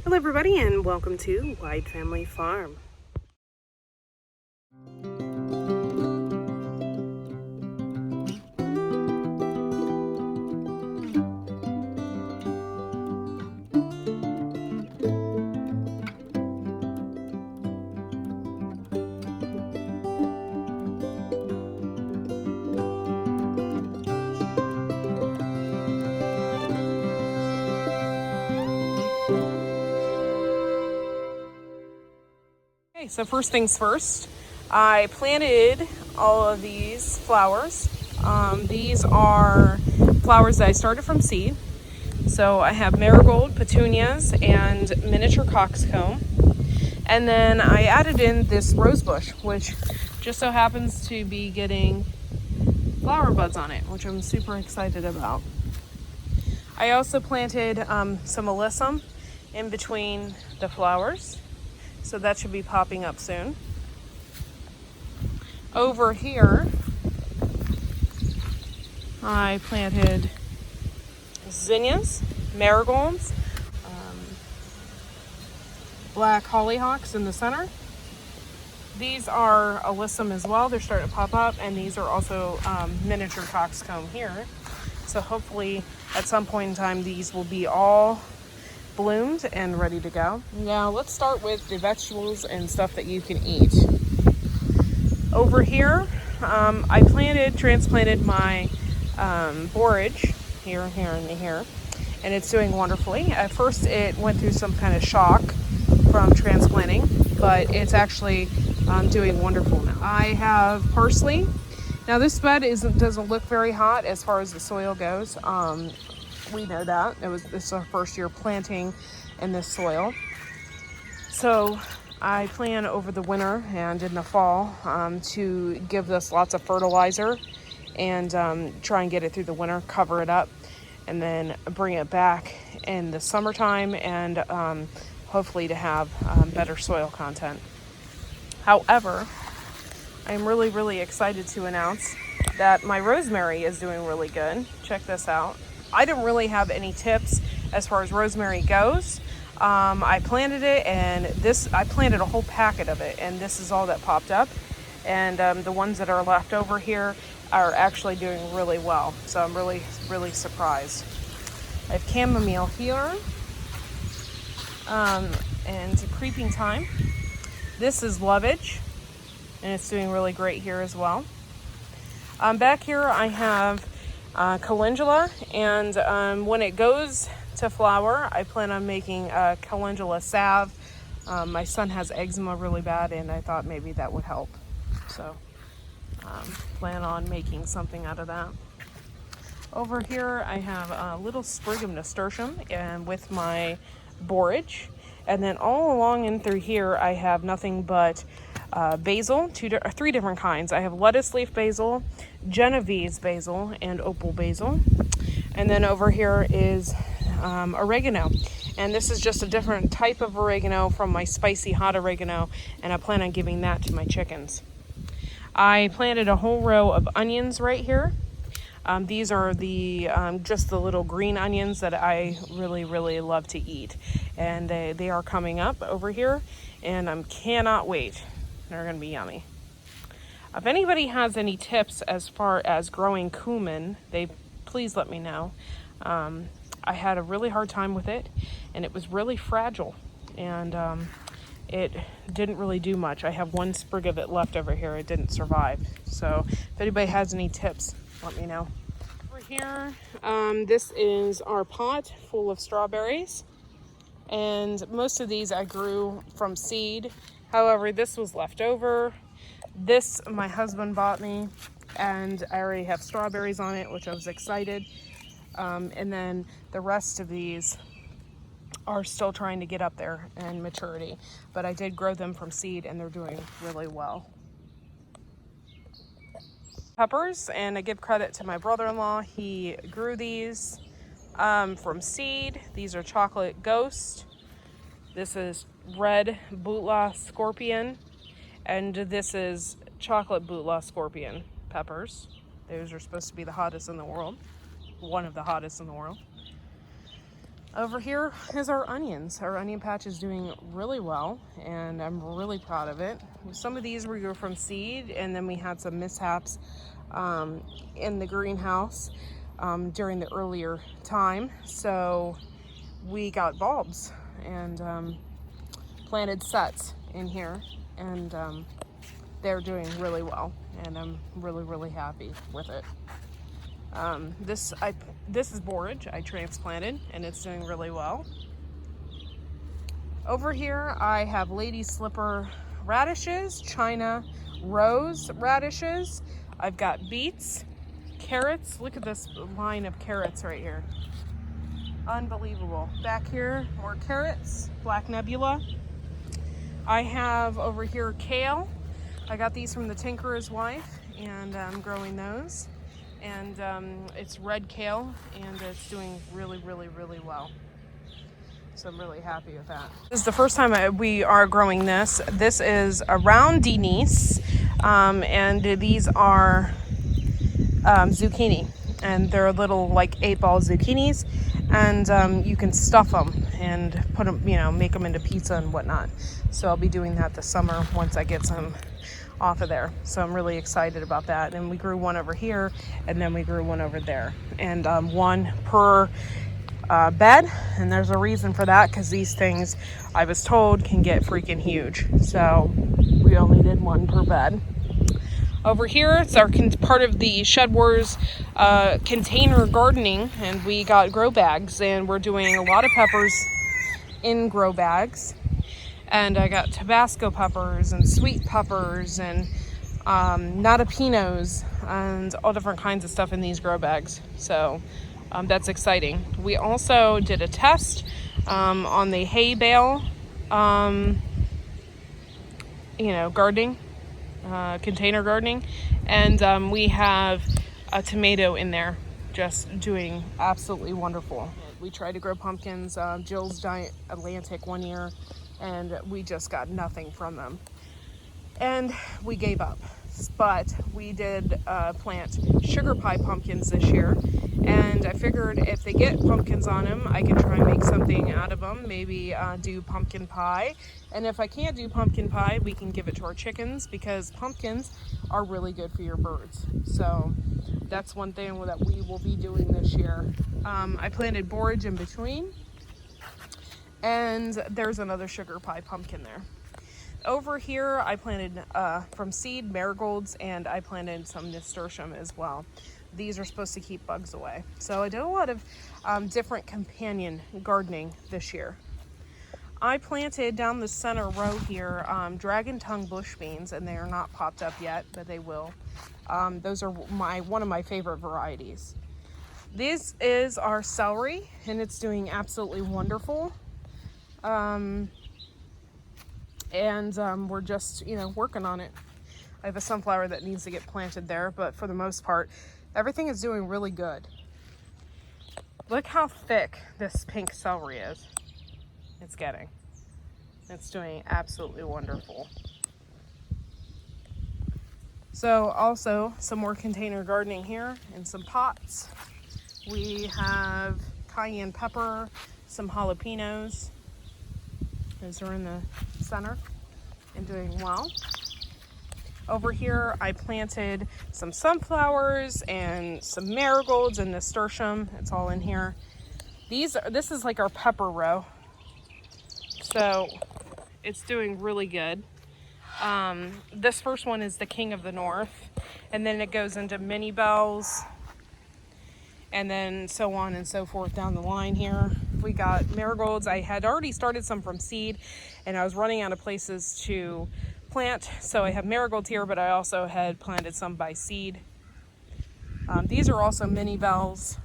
Hello everybody and welcome to Whyde Family Farm. Okay, so first things first, I planted all of these flowers. These are flowers that I started from seed. So I have marigold, petunias, and miniature coxcomb. And then I added in this rose bush, which just so happens to be getting flower buds on it, which I'm super excited about. I also planted some alyssum in between the flowers. So that should be popping up soon. Over here, I planted zinnias, marigolds, black hollyhocks in the center. These are alyssum as well. They're starting to pop up, and these are also miniature coxcomb here. So hopefully at some point in time, these will be all bloomed and ready to go. Now let's start with the vegetables and stuff that you can eat. Over here, I transplanted my borage here, and here, and it's doing wonderfully. At first it went through some kind of shock from transplanting, but it's actually doing wonderful now. I have parsley. Now this bed doesn't look very hot as far as the soil goes. We know that. This is our first year planting in this soil. So I plan over the winter and in the fall to give this lots of fertilizer and try and get it through the winter, cover it up, and then bring it back in the summertime and hopefully to have better soil content. However, I'm really, really excited to announce that my rosemary is doing really good. Check this out. I don't really have any tips as far as rosemary goes. I planted it, and I planted a whole packet of it, and this is all that popped up. And the ones that are left over here are actually doing really well. So I'm really, really surprised. I have chamomile here, and creeping thyme. This is lovage, and it's doing really great here as well. Back here I have calendula, and when it goes to flower, I plan on making a calendula salve. My son has eczema really bad, and I thought maybe that would help. So plan on making something out of that. Over here I have a little sprig of nasturtium and with my borage, and then all along and through here I have nothing but basil, three different kinds. I have lettuce leaf basil, Genovese basil, and opal basil. And then over here is oregano. And this is just a different type of oregano from my spicy hot oregano, and I plan on giving that to my chickens. I planted a whole row of onions right here. These are just the little green onions that I really, really love to eat. And they are coming up over here, and I cannot wait. They're going to be yummy. If anybody has any tips as far as growing cumin, please let me know. I had a really hard time with it, and it was really fragile, and it didn't really do much. I have one sprig of it left over here. It didn't survive. So if anybody has any tips, let me know. Over here, this is our pot full of strawberries, and most of these I grew from seed. However, this was left over. This my husband bought me, and I already have strawberries on it, which I was excited. And then the rest of these are still trying to get up there in maturity, but I did grow them from seed, and they're doing really well. Peppers, and I give credit to my brother-in-law. He grew these from seed. These are chocolate ghost. This is red Butla scorpion, and this is chocolate Butla scorpion peppers. Those are supposed to be the hottest in the world. One of the hottest in the world. Over here is our onions. Our onion patch is doing really well, and I'm really proud of it. Some of these we grew from seed, and then we had some mishaps in the greenhouse during the earlier time. So we got bulbs and planted sets in here, and they're doing really well, and I'm really happy with it. This is borage I transplanted, and it's doing really well. Over here I have lady slipper radishes, China rose radishes. I've got beets, carrots. Look at this line of carrots right here. Unbelievable. Back here, more carrots, black nebula. I have over here kale. I got these from the tinkerer's wife, and I'm growing those. And it's red kale, and it's doing really well. So I'm really happy with that. This is the first time we are growing this. This is a round Denise, and these are zucchini, and they're little like 8-ball zucchinis, and you can stuff them and put them, make them into pizza and whatnot. So I'll be doing that this summer once I get some off of there. So I'm really excited about that. And we grew one over here, and then we grew one over there, and one per bed. And there's a reason for that, because these things, I was told, can get freaking huge. So we only did one per bed. Over here, it's our part of the Shed Wars container gardening, and we got grow bags, and we're doing a lot of peppers in grow bags. And I got Tabasco peppers and sweet peppers and natapinos and all different kinds of stuff in these grow bags. So that's exciting. We also did a test on the hay bale, gardening, container gardening. And we have a tomato in there just doing absolutely wonderful. We tried to grow pumpkins, Jill's Giant Atlantic one year, and we just got nothing from them, and we gave up. But we did plant sugar pie pumpkins this year, and I figured if they get pumpkins on them, I can try and make something out of them, maybe do pumpkin pie. And if I can't do pumpkin pie, we can give it to our chickens, because pumpkins are really good for your birds. So that's one thing that we will be doing this year. I planted borage in between, and there's another sugar pie pumpkin there. Over here, I planted from seed marigolds, and I planted some nasturtium as well. These are supposed to keep bugs away. So I did a lot of different companion gardening this year. I planted down the center row here dragon tongue bush beans, and they are not popped up yet, but they will. Those are one of my favorite varieties. This is our celery, and it's doing absolutely wonderful. We're just, working on it. I have a sunflower that needs to get planted there, but for the most part, everything is doing really good. Look how thick this pink celery is. It's doing absolutely wonderful. So also some more container gardening here in some pots. We have cayenne pepper, some jalapenos. Those are in the center and doing well. Over here, I planted some sunflowers and some marigolds and nasturtium. It's all in here. This is like our pepper row. So it's doing really good. This first one is the King of the North, and then it goes into mini bells, and then so on and so forth down the line here. We got marigolds. I had already started some from seed, and I was running out of places to plant, so I have marigolds here, but I also had planted some by seed. These are also mini bells,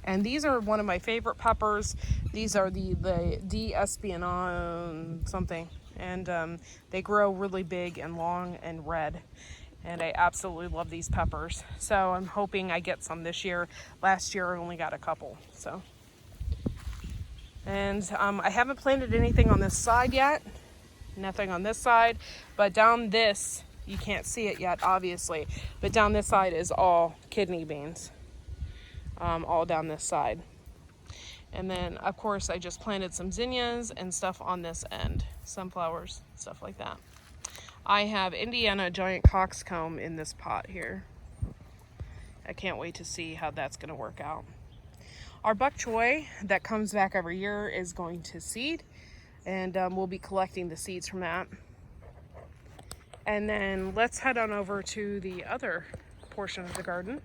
and these are one of my favorite peppers. These are the d'Espionage something, and they grow really big and long and red. And I absolutely love these peppers. So I'm hoping I get some this year. Last year I only got a couple. So, and I haven't planted anything on this side yet. Nothing on this side. But down this, you can't see it yet, obviously. But down this side is all kidney beans. all down this side. And then, of course, I just planted some zinnias and stuff on this end. Sunflowers, stuff like that. I have Indiana giant coxcomb in this pot here. I can't wait to see how that's going to work out. Our bok choy that comes back every year is going to seed. And we'll be collecting the seeds from that. And then let's head on over to the other portion of the garden.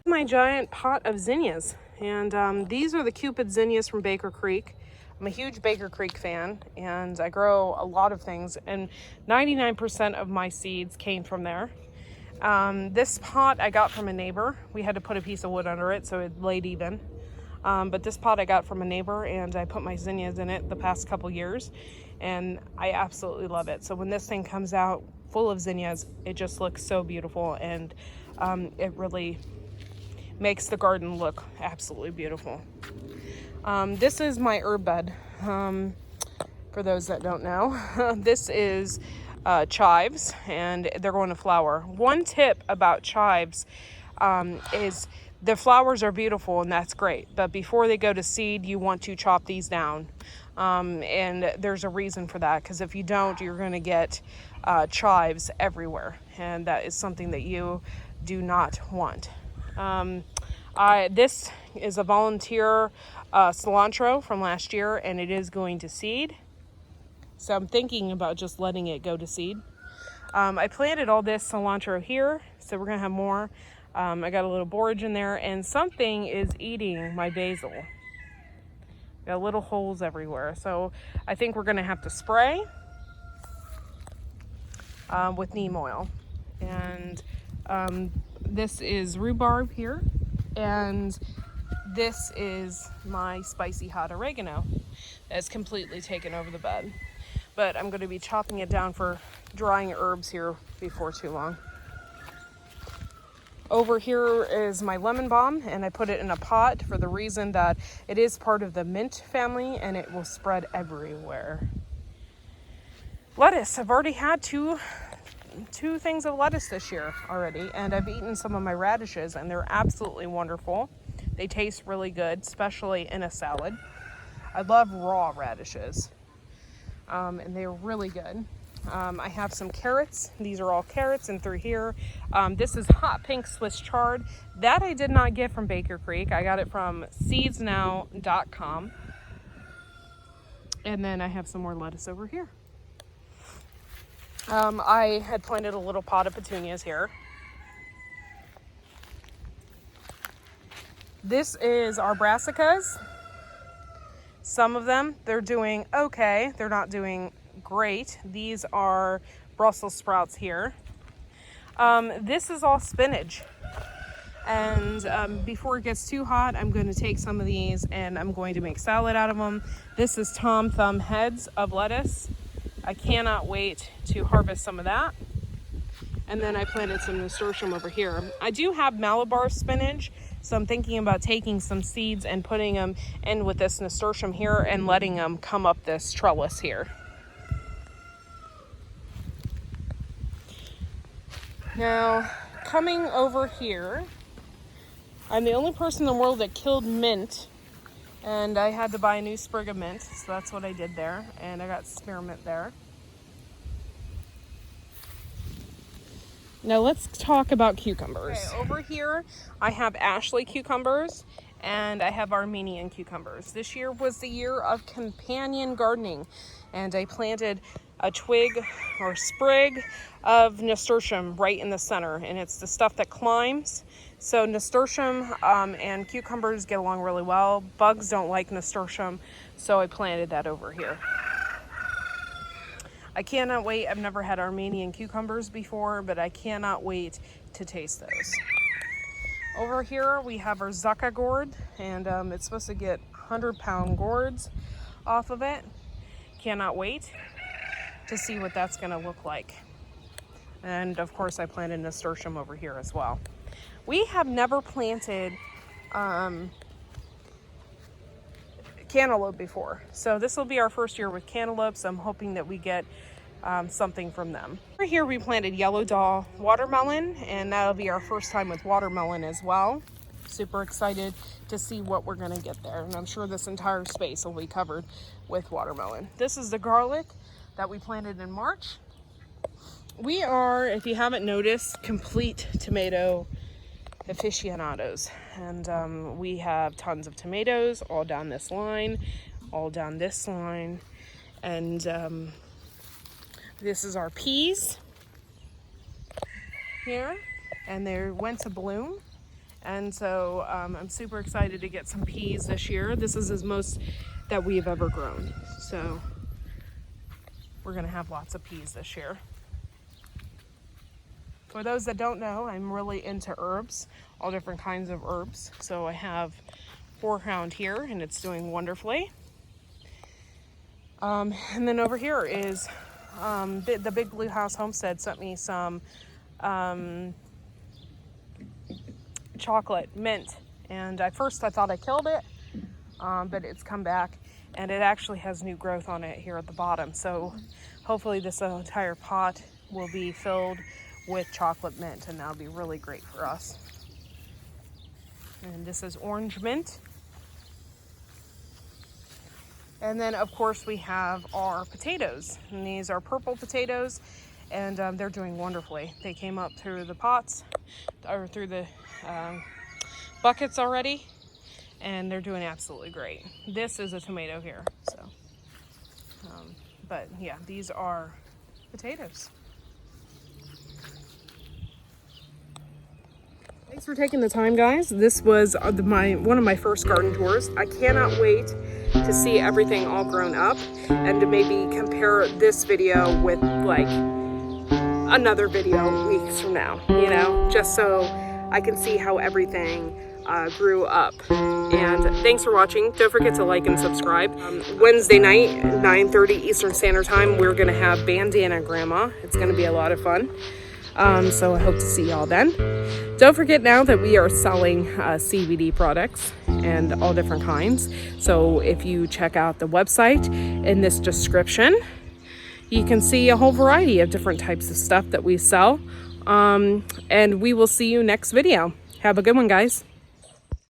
My giant pot of zinnias. And these are the Cupid zinnias from Baker Creek. I'm a huge Baker Creek fan, and I grow a lot of things, and 99% of my seeds came from there. This pot I got from a neighbor. We had to put a piece of wood under it so it laid even. But this pot I got from a neighbor, and I put my zinnias in it the past couple years, and I absolutely love it. So when this thing comes out full of zinnias, it just looks so beautiful, and it really makes the garden look absolutely beautiful. This is my herb bed. For those that don't know, this is chives, and they're going to flower. One tip about chives is the flowers are beautiful, and that's great, but before they go to seed, you want to chop these down. And there's a reason for that, because if you don't, you're going to get chives everywhere, and that is something that you do not want. This is a volunteer cilantro from last year, and it is going to seed. So I'm thinking about just letting it go to seed. I planted all this cilantro here, so we're going to have more. I got a little borage in there, and something is eating my basil. Got little holes everywhere, so I think we're going to have to spray with neem oil. And this is rhubarb here, and this is my spicy hot oregano that's completely taken over the bed. But I'm going to be chopping it down for drying herbs here before too long. Over here is my lemon balm, and I put it in a pot for the reason that it is part of the mint family and it will spread everywhere. Lettuce. I've already had two things of lettuce this year already, and I've eaten some of my radishes, and they're absolutely wonderful. They taste really good, especially in a salad. I love raw radishes, and they're really good. I have some carrots. These are all carrots, and through here, this is hot pink Swiss chard. That I did not get from Baker Creek. I got it from seedsnow.com. And then I have some more lettuce over here. I had planted a little pot of petunias here. This is our Brassicas. Some of them, they're doing okay. They're not doing great. These are Brussels sprouts here. This is all spinach. And before it gets too hot, I'm going to take some of these and I'm going to make salad out of them. This is Tom Thumb heads of lettuce. I cannot wait to harvest some of that. And then I planted some nasturtium over here. I do have Malabar spinach, so I'm thinking about taking some seeds and putting them in with this nasturtium here and letting them come up this trellis here. Now, coming over here, I'm the only person in the world that killed mint, and I had to buy a new sprig of mint, so that's what I did there, and I got spearmint there. Now let's talk about cucumbers. Okay, over here I have Ashley cucumbers, and I have Armenian cucumbers. This year was the year of companion gardening, and I planted a twig or sprig of nasturtium right in the center, and it's the stuff that climbs. So nasturtium and cucumbers get along really well. Bugs don't like nasturtium, so I planted that over here. I cannot wait. I've never had Armenian cucumbers before, but I cannot wait to taste those. Over here we have our Zucker Gourd, and it's supposed to get 100-pound gourds off of it. Cannot wait to see what that's going to look like. And of course I planted nasturtium over here as well. We have never planted cantaloupe before, so this will be our first year with cantaloupes. I'm hoping that we get something from them. Over here we planted yellow doll watermelon, and that'll be our first time with watermelon as well. Super excited to see what we're gonna get there. And I'm sure this entire space will be covered with watermelon. This is the garlic that we planted in March. We are, if you haven't noticed, complete tomato aficionados. And we have tons of tomatoes all down this line, all down this line. And this is our peas here. And they went to bloom. And so I'm super excited to get some peas this year. This is the most that we've ever grown. So we're gonna have lots of peas this year. For those that don't know, I'm really into herbs, all different kinds of herbs. So I have horehound here and it's doing wonderfully. And then over here is the Big Blue House Homestead sent me some chocolate mint, and at first I thought I killed it, but it's come back and it actually has new growth on it here at the bottom. So hopefully this entire pot will be filled with chocolate mint, and that'll be really great for us. And this is orange mint. And then of course we have our potatoes, and these are purple potatoes, and they're doing wonderfully. They came up through the pots or through the buckets already, and they're doing absolutely great. This is a tomato here, so but yeah, these are potatoes. Thanks for taking the time, guys. This was one of my first garden tours. I cannot wait to see everything all grown up and to maybe compare this video with like another video weeks from now, you know, just so I can see how everything grew up. And thanks for watching. Don't forget to like and subscribe. Wednesday night, 9:30 Eastern Standard Time, we're gonna have Bandana Grandma. It's gonna be a lot of fun. So I hope to see y'all then. Don't forget now that we are selling CBD products and all different kinds. So if you check out the website in this description, you can see a whole variety of different types of stuff that we sell. And we will see you next video. Have a good one, guys.